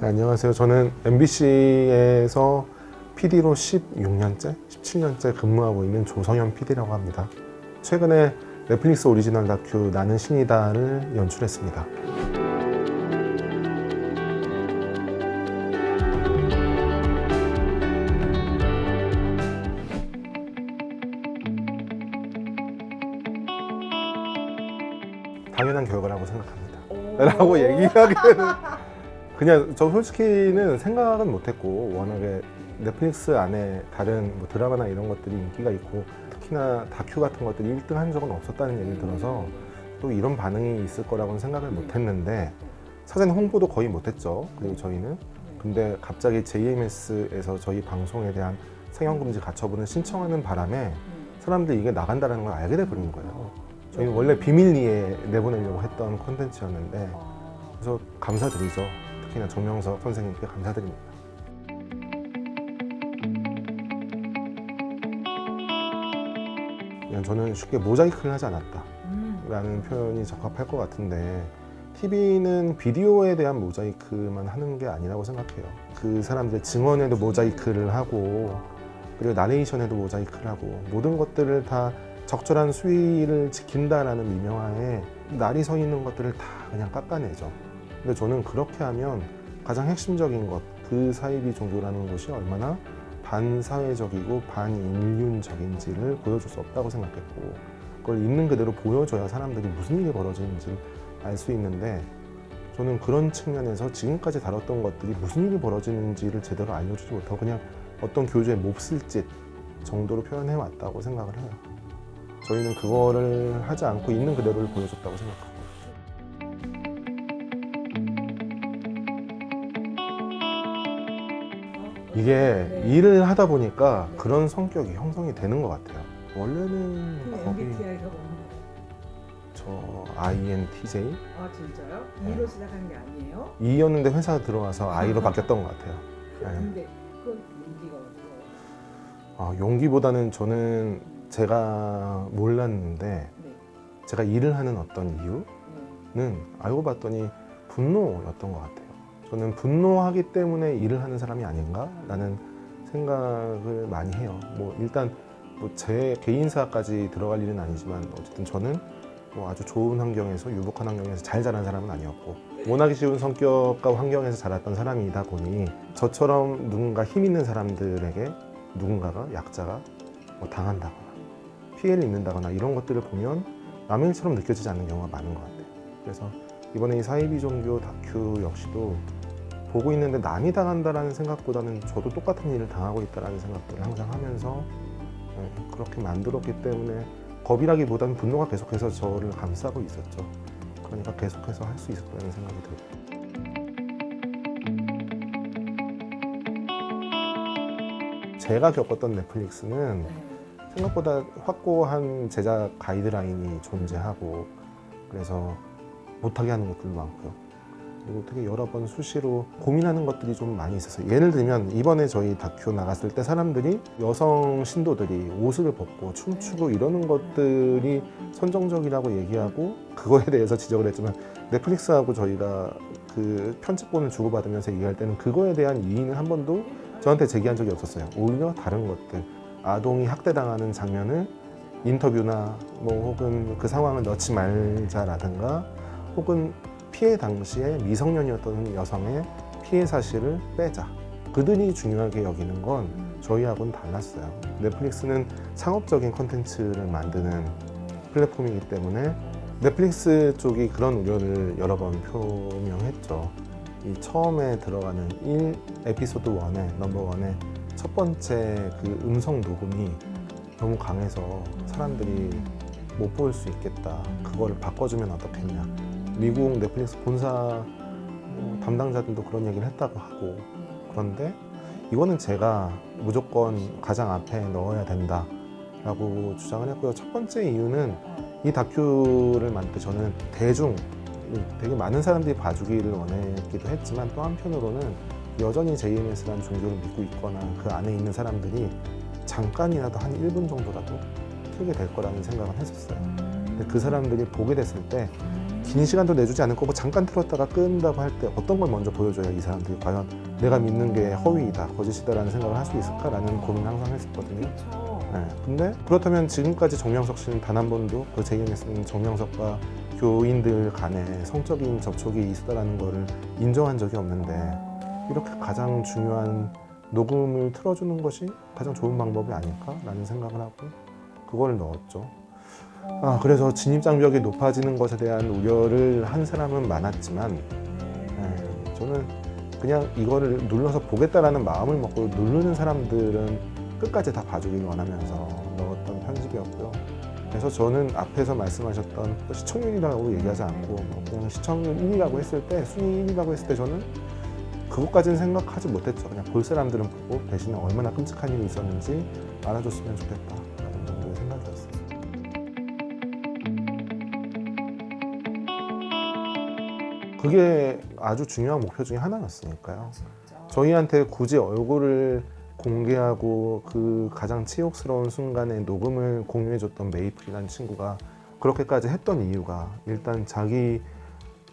안녕하세요. 저는 MBC에서 PD로 16년째, 17년째 근무하고 있는 조성현 PD라고 합니다. 최근에 넷플릭스 오리지널 다큐 나는 신이다를 연출했습니다. 당연한 결과라고 생각합니다. 라고 얘기하기에는 그냥 저 솔직히는 생각은 못했고, 워낙에 넷플릭스 안에 다른 뭐 드라마나 이런 것들이 인기가 있고 특히나 다큐 같은 것들이 1등 한 적은 없었다는 얘기를 들어서 또 이런 반응이 있을 거라고는 생각을 못했는데, 사전 홍보도 거의 못했죠. 그리고 저희는 근데 갑자기 JMS에서 저희 방송에 대한 상영금지 가처분을 신청하는 바람에 사람들이 이게 나간다는 걸 알게 돼버린 거예요. 저희는 원래 비밀리에 내보내려고 했던 콘텐츠였는데, 그래서 감사드리죠. 특히나 정명석 선생님께 감사드립니다. 그냥 저는 쉽게 모자이크를 하지 않았다 라는 표현이 적합할 것 같은데, TV는 비디오에 대한 모자이크만 하는 게 아니라고 생각해요. 그 사람들의 증언에도 모자이크를 하고, 그리고 나레이션에도 모자이크를 하고, 모든 것들을 다 적절한 수위를 지킨다라는 미명하에 날이 서 있는 것들을 다 그냥 깎아내죠. 근데 저는 그렇게 하면 가장 핵심적인 것, 그 사이비 종교라는 것이 얼마나 반사회적이고 반인륜적인지를 보여줄 수 없다고 생각했고, 그걸 있는 그대로 보여줘야 사람들이 무슨 일이 벌어지는지 알 수 있는데, 저는 그런 측면에서 지금까지 다뤘던 것들이 무슨 일이 벌어지는지를 제대로 알려주지 못하고 그냥 어떤 교주의 몹쓸짓 정도로 표현해 왔다고 생각을 해요. 저희는 그거를 하지 않고 있는 그대로를 보여줬다고 생각하고. 이게 일을 하다 보니까 그런 성격이 형성이 되는 것 같아요. 원래는 거기 MBTI가 뭐예요? 저 INTJ? 아 진짜요? 네. 2로 시작한 게 아니에요? E였는데 회사 들어와서 I로 바뀌었던 것 같아요. 네. 근데 그건 용기가 어디서? 용기보다는 저는 제가 몰랐는데, 네. 제가 일을 하는 어떤 이유는 네. 알고 봤더니 분노였던 것 같아요. 저는 분노하기 때문에 일을 하는 사람이 아닌가라는 생각을 많이 해요. 뭐 일단 뭐 제 개인사까지 들어갈 일은 아니지만, 어쨌든 저는 뭐 아주 좋은 환경에서, 유복한 환경에서 잘 자란 사람은 아니었고, 원하기 쉬운 성격과 환경에서 자랐던 사람이다 보니 저처럼 누군가 힘 있는 사람들에게 누군가가, 약자가 뭐 당한다거나 피해를 입는다거나 이런 것들을 보면 남의 일처럼 느껴지지 않는 경우가 많은 것 같아요. 그래서 이번에 이 사이비 종교 다큐 역시도 보고 있는데 남이 당한다라는 생각보다는 저도 똑같은 일을 당하고 있다는 생각들을 항상 하면서 그렇게 만들었기 때문에 겁이라기보다는 분노가 계속해서 저를 감싸고 있었죠. 그러니까 계속해서 할 수 있을 거라는 생각이 들어요. 제가 겪었던 넷플릭스는 생각보다 확고한 제작 가이드라인이 존재하고, 그래서 못하게 하는 것들도 많고요. 그리고 되게 여러 번 수시로 고민하는 것들이 좀 많이 있었어요. 예를 들면 이번에 저희 다큐 나갔을 때 사람들이 여성 신도들이 옷을 벗고 춤추고 이러는 것들이 선정적이라고 얘기하고, 그거에 대해서 지적을 했지만 넷플릭스하고 저희가 그 편집본을 주고받으면서 얘기할 때는 그거에 대한 이의는 한 번도 저한테 제기한 적이 없었어요. 오히려 다른 것들, 아동이 학대당하는 장면을 인터뷰나 뭐 혹은 그 상황을 넣지 말자라든가, 혹은 피해 당시에 미성년이었던 여성의 피해 사실을 빼자, 그들이 중요하게 여기는 건 저희하고는 달랐어요. 넷플릭스는 상업적인 콘텐츠를 만드는 플랫폼이기 때문에 넷플릭스 쪽이 그런 우려를 여러 번 표명했죠. 이 처음에 들어가는 1 에피소드 1의 넘버 1의 첫 번째 그 음성 녹음이 너무 강해서 사람들이 못 볼 수 있겠다, 그걸 바꿔주면 어떻겠냐. 미국 넷플릭스 본사 담당자들도 그런 얘기를 했다고 하고, 그런데 이거는 제가 무조건 가장 앞에 넣어야 된다라고 주장을 했고요. 첫 번째 이유는 이 다큐를 만들 때 저는 대중, 되게 많은 사람들이 봐주기를 원했기도 했지만, 또 한편으로는 여전히 JMS라는 종교를 믿고 있거나 그 안에 있는 사람들이 잠깐이라도 한 1분 정도라도 틀게 될 거라는 생각을 했었어요. 근데 그 사람들이 보게 됐을 때 긴 시간도 내주지 않을 거고 잠깐 틀었다가 끈다고 할 때 어떤 걸 먼저 보여줘야 이 사람들이 과연 내가 믿는 게 허위이다, 거짓이다라는 생각을 할 수 있을까라는 고민을 항상 했었거든요. 그렇죠. 네. 근데 그렇다면 지금까지 정명석 씨는 단 한 번도 그 JMS는 정명석과 교인들 간에 성적인 접촉이 있었다는 거를 인정한 적이 없는데 이렇게 가장 중요한 녹음을 틀어주는 것이 가장 좋은 방법이 아닐까라는 생각을 하고 그걸 넣었죠. 그래서 진입장벽이 높아지는 것에 대한 우려를 한 사람은 많았지만 저는 그냥 이거를 눌러서 보겠다라는 마음을 먹고 누르는 사람들은 끝까지 다 봐주길 원하면서 넣었던 편집이었고요. 그래서 저는 앞에서 말씀하셨던 시청률이라고 얘기하지 않고 그냥 시청률 1위라고 했을 때, 순위 1위라고 했을 때 저는 그것까지는 생각하지 못했죠. 그냥 볼 사람들은 보고 대신에 얼마나 끔찍한 일이 있었는지 알아줬으면 좋겠다라는 정도의 생각이었어요. 그게 아주 중요한 목표 중에 하나였으니까요. 저희한테 굳이 얼굴을 공개하고 그 가장 치욕스러운 순간에 녹음을 공유해줬던 메이플이라는 친구가 그렇게까지 했던 이유가 일단 자기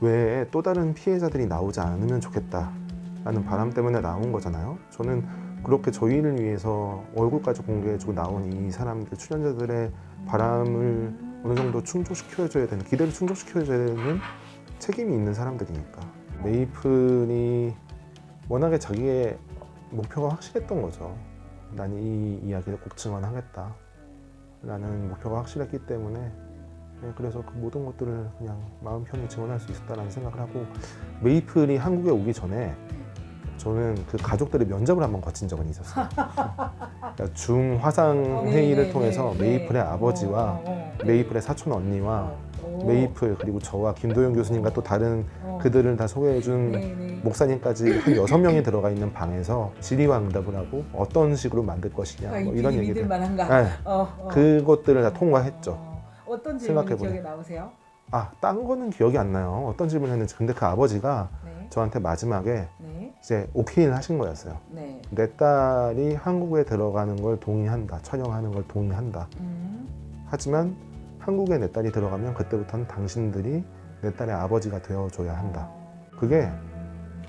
외에 또 다른 피해자들이 나오지 않으면 좋겠다라는 바람 때문에 나온 거잖아요. 저는 그렇게 저희를 위해서 얼굴까지 공개해주고 나온 이 사람들, 출연자들의 바람을 어느 정도 충족시켜줘야 되는, 기대를 충족시켜줘야 되는 책임이 있는 사람들이니까. 메이플이 워낙에 자기의 목표가 확실했던 거죠. 난 이 이야기를 꼭 증언하겠다 라는 목표가 확실했기 때문에 그래서 그 모든 것들을 그냥 마음 편히 증언할 수 있었다는 생각을 하고, 메이플이 한국에 오기 전에 저는 그 가족들의 면접을 한번 거친 적은 있었어요. 그러니까 줌 화상 회의를 통해서 메이플의 아버지와 메이플의 사촌 언니와 메이플 그리고 저와 김도영 교수님과 또 다른 그들을 다 소개해준 목사님까지 한 6명이 들어가 있는 방에서 질의와 응답을 하고 어떤 식으로 만들 것이냐 뭐 이런 얘기들, 그것들을 다 통과했죠. 어떤 질문이 생각해보니. 기억에 남으세요? 딴 거는 기억이 안 나요. 어떤 질문을 했는지. 근데 그 아버지가 저한테 마지막에 이제 오케이를 하신 거였어요. 내 딸이 한국에 들어가는 걸 동의한다. 촬영하는 걸 동의한다. 하지만 한국에 내 딸이 들어가면 그때부터는 당신들이 내 딸의 아버지가 되어줘야 한다. 그게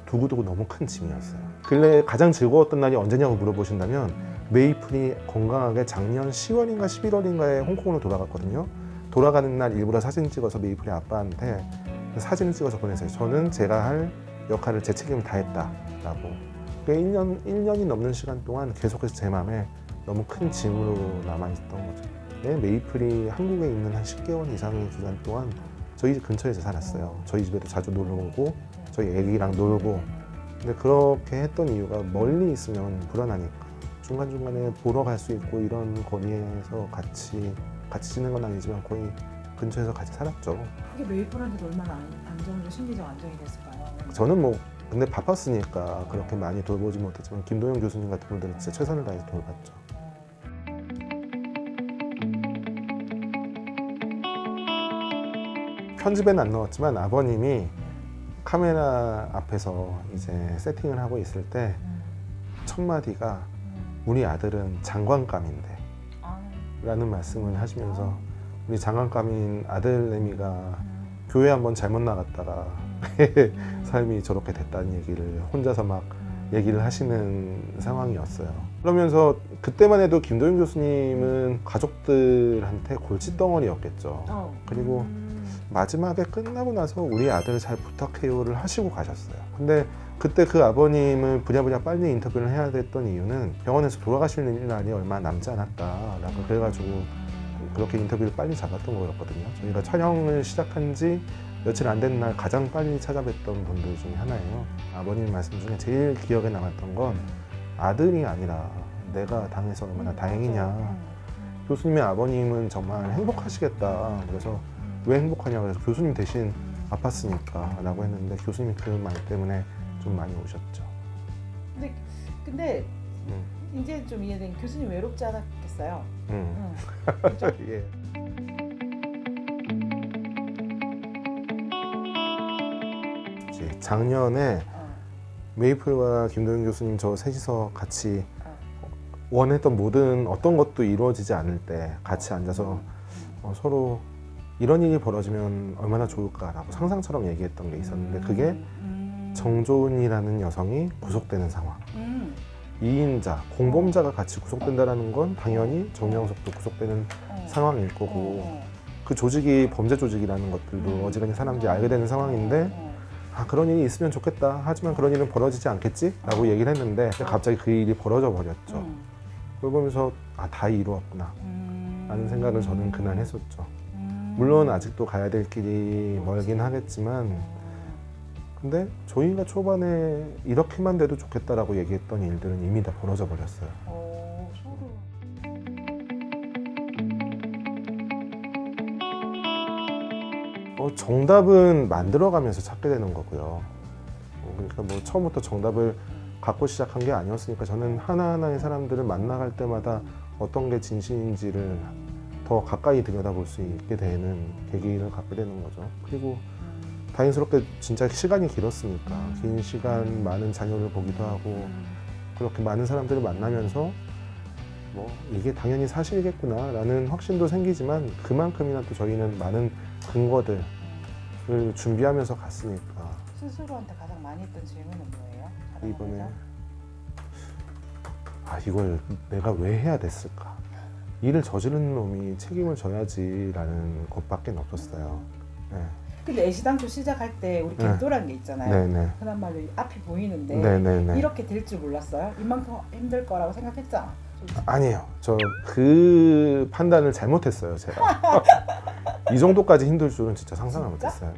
두고두고 너무 큰 짐이었어요. 근래 가장 즐거웠던 날이 언제냐고 물어보신다면 메이플이 건강하게 작년 10월인가 11월인가에 홍콩으로 돌아갔거든요. 돌아가는 날 일부러 사진 찍어서 메이플의 아빠한테 사진을 찍어서 보냈어요. 저는 제가 할 역할을 제 책임을 다했다라고. 그게 1년이 넘는 시간 동안 계속해서 제 마음에 너무 큰 짐으로 남아있던 거죠. 메이플이 한국에 있는 한 10개월 이상의 기간 동안 저희 집 근처에서 살았어요. 저희 집에도 자주 놀러 오고 저희 애기랑 놀고. 근데 그렇게 했던 이유가 멀리 있으면 불안하니까 중간중간에 보러 갈 수 있고 이런 거리에서 같이 지낸 건 아니지만 거의 근처에서 같이 살았죠. 그게 메이플한테 얼마나 안정적 심리적 안정이 됐을까요? 저는 뭐 근데 바빴으니까 그렇게 많이 돌보지 못했지만 김도영 교수님 같은 분들은 진짜 최선을 다해서 돌봤죠. 편집에는 안 넣었지만 아버님이 카메라 앞에서 이제 세팅을 하고 있을 때 첫 마디가 우리 아들은 장관감인데 라는 말씀을 하시면서 우리 장관감인 아들내미가 교회 한번 잘못 나갔다가 삶이 저렇게 됐다는 얘기를 혼자서 막 얘기를 하시는 상황이었어요. 그러면서 그때만 해도 김도영 교수님은 가족들한테 골칫덩어리였겠죠. 그리고 마지막에 끝나고 나서 우리 아들 잘 부탁해요를 하시고 가셨어요. 근데 그때 그 아버님을 부랴부랴 빨리 인터뷰를 해야 됐던 이유는 병원에서 돌아가시는 날이 얼마 남지 않았다라고 그래가지고 그렇게 인터뷰를 빨리 잡았던 거였거든요. 저희가 촬영을 시작한 지 며칠 안 된 날 가장 빨리 찾아뵀던 분들 중에 하나예요. 아버님 말씀 중에 제일 기억에 남았던 건 아들이 아니라 내가 당해서 얼마나 다행이냐. 교수님의 아버님은 정말 행복하시겠다. 그래서 왜 행복하냐 그래서 교수님 대신 아팠으니까 라고 했는데 교수님이 그 말 때문에 좀 많이 우셨죠. 근데 이제 좀 이해된, 교수님 외롭지 않았겠어요? 그렇죠? 예. 작년에 메이플과 김도영 교수님 저 셋이서 같이 원했던 모든 어떤 것도 이루어지지 않을 때 같이 앉아서 서로 이런 일이 벌어지면 얼마나 좋을까라고 상상처럼 얘기했던 게 있었는데 그게 정조은이라는 여성이 구속되는 상황. 2인자, 공범자가 같이 구속된다는 건 당연히 정명석도 구속되는 상황일 거고 그 조직이 범죄 조직이라는 것들도 어지간히 사람들이 알게 되는 상황인데 아, 그런 일이 있으면 좋겠다. 하지만 그런 일은 벌어지지 않겠지? 라고 얘기를 했는데 갑자기 그 일이 벌어져 버렸죠. 그걸 보면서 아, 다 이루었구나 라는 생각을 저는 그날 했었죠. 물론 아직도 가야 될 길이 멀긴 하겠지만 근데 저희가 초반에 이렇게만 돼도 좋겠다라고 얘기했던 일들은 이미 다 벌어져 버렸어요. 정답은 만들어가면서 찾게 되는 거고요. 그러니까 뭐 처음부터 정답을 갖고 시작한 게 아니었으니까 저는 하나하나의 사람들을 만나갈 때마다 어떤 게 진실인지를 더 가까이 들여다볼 수 있게 되는 계기를 갖게 되는 거죠. 그리고 다행스럽게 진짜 시간이 길었으니까 긴 시간 많은 자료를 보기도 하고 그렇게 많은 사람들을 만나면서 뭐 이게 당연히 사실이겠구나 라는 확신도 생기지만 그만큼이나 또 저희는 많은 근거들을 준비하면서 갔으니까 스스로한테 가장 많이 했던 질문은 뭐예요? 이번에 아 이걸 내가 왜 해야 됐을까? 일을 저지른 놈이 책임을 져야지라는 것밖에 없었어요. 네. 근데 애시당초 시작할 때 우리 갱도라는 게 있잖아요. 네네. 그런 말로 앞이 보이는데 네네네. 이렇게 될 줄 몰랐어요? 이만큼 힘들 거라고 생각했잖아. 솔직히. 아니에요. 저 그 판단을 잘못했어요, 제가. 이 정도까지 힘들 줄은 진짜 상상을 진짜? 못했어요.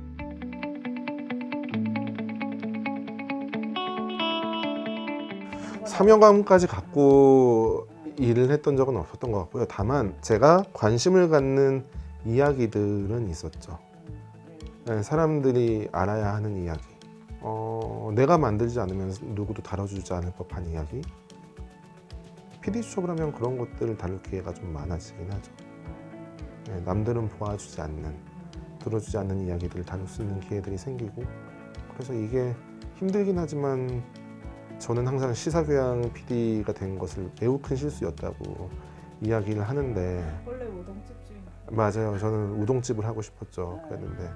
사명감까지 갖고 일을 했던 적은 없었던 것 같고요. 다만 제가 관심을 갖는 이야기들은 있었죠. 네, 사람들이 알아야 하는 이야기. 내가 만들지 않으면 누구도 다뤄주지 않을 법한 이야기. PD 수첩을 하면 그런 것들을 다룰 기회가 좀 많아지긴 하죠. 네, 남들은 보아주지 않는, 들어주지 않는 이야기들을 다룰 수 있는 기회들이 생기고 그래서 이게 힘들긴 하지만 저는 항상 시사교양 PD가 된 것을 매우 큰 실수였다고 이야기를 하는데 원래 우동집 주인. 맞아요. 저는 우동집을 하고 싶었죠. 그랬는데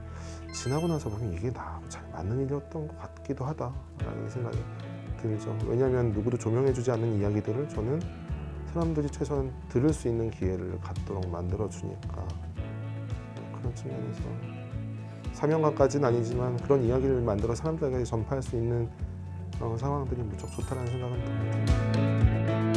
지나고 나서 보면 이게 나하고 잘 맞는 일이었던 것 같기도 하다라는 생각이 들죠. 왜냐하면 누구도 조명해주지 않는 이야기들을 저는 사람들이 최소한 들을 수 있는 기회를 갖도록 만들어주니까 그런 측면에서 사명감까지는 아니지만 그런 이야기를 만들어 사람들에게 전파할 수 있는 상황들이 무척 좋다는 생각은 듭니다.